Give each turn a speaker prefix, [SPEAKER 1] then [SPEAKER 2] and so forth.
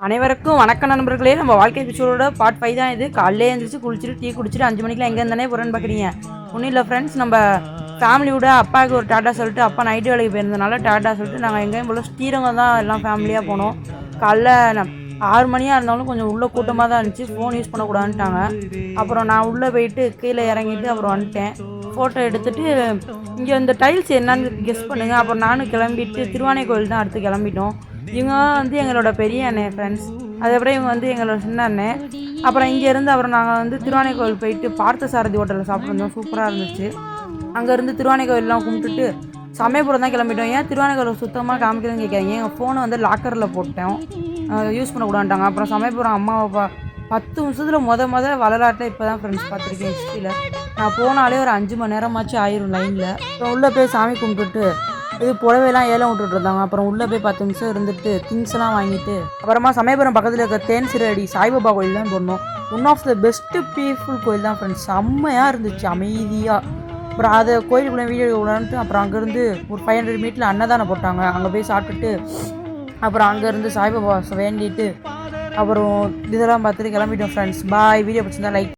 [SPEAKER 1] அனைவருக்கும் வணக்க நண்பர்களே. நம்ம வாழ்க்கை எபிசோடோட பார்ட் 5 தான் இது. காலையிலே எழுந்திரிச்சு குளிச்சுட்டு டீ குடிச்சிட்டு 5 மணிக்கெலாம் எங்கே இருந்தானே போகிறேன்னு பார்க்குறீங்க. ஒன்றும் இல்லை ஃப்ரெண்ட்ஸ், நம்ம ஃபேமிலியோட அப்பாவுக்கு ஒரு டாட்டா சொல்லிட்டு, அப்பா நைட்டு வேலைக்கு போயிருந்தனால டாட்டா சொல்லிட்டு நாங்கள் எங்கேயும் போல ஸ்ரீரங்கம் தான் எல்லாம் ஃபேமிலியாக போனோம். காலைல 6 மணியாக இருந்தாலும் கொஞ்சம் உள்ளே கூட்டமாக தான் இருந்துச்சு. ஃபோன் யூஸ் பண்ணக்கூடாதுன்ட்டாங்க. அப்புறம் நான் உள்ளே போயிட்டு கீழே இறங்கிட்டு அப்புறம் வந்துட்டேன். ஃபோட்டோ எடுத்துகிட்டு இங்கே இந்த டைல்ஸ் என்னன்னு கெஸ் பண்ணுங்கள். அப்புறம் நானும் கிளம்பிட்டு திருவானை கோயில் தான் அடுத்து கிளம்பிட்டோம். இவங்க வந்து எங்களோட பெரிய அண்ணன் ஃப்ரெண்ட்ஸ். அதுக்கப்புறம் இவங்க வந்து எங்களோட சின்ன அண்ணன். அப்புறம் இங்கேருந்து அப்புறம் நாங்கள் வந்து திருவானை கோயில் போயிட்டு பார்த்த சாரதி ஹோட்டலில் சாப்பிட்ருந்தோம். சூப்பராக இருந்துச்சு. அங்கேருந்து திருவானை கோயிலெலாம் கும்பிட்டுட்டு சமயபுரம் தான் கிளம்பிட்டோம். ஏன் திருவானை கோயில் சுத்தமாக காமிக்கிறதுன்னு கேட்காதீங்க. எங்கள் ஃபோனை வந்து லாக்கரில் போட்டோம், யூஸ் பண்ணக்கூடாதுட்டாங்க. அப்புறம் சமயபுரம் அம்மாவை 10 நிமிஷத்தில் மொதல் வரலாற்றில் இப்போ தான் ஃப்ரெண்ட்ஸ் பார்த்துருக்கேன் ஹிஸ்ட்ரியில். நான் போனாலே ஒரு 5 மணி நேரமாச்சு ஆயிரும் லைனில். அப்புறம் உள்ளே போய் சாமி கும்பிட்டுட்டு இது புடவைலாம் ஏலம் விட்டுட்டு இருந்தாங்க. அப்புறம் உள்ளே போய் 10 நிமிஷம் இருந்துட்டு திங்ஸ்லாம் வாங்கிட்டு அப்புறமா சமயபுரம் பக்கத்தில் இருக்க தேன் சிறடி சாய்பாபா கோயில் தான் போனோம். One of the best peaceful கோயில் தான் ஃப்ரெண்ட்ஸ். செம்மையாக இருந்துச்சு, அமைதியாக. அப்புறம் அதை கோயிலுக்குள்ளே வீடியோ விடான்ட்டு அப்புறம் அங்கேருந்து ஒரு 500 மீட்டரில் அன்னதானம் போட்டாங்க. அங்கே போய் சாப்பிட்டுட்டு அப்புறம் அங்கேருந்து சாய்பாபா வேண்டிட்டு அப்புறம் இதெல்லாம் பார்த்துட்டு கிளம்பிட்டோம் ஃப்ரெண்ட்ஸ். பாய். வீடியோ பிடிச்சிருந்தா லைக்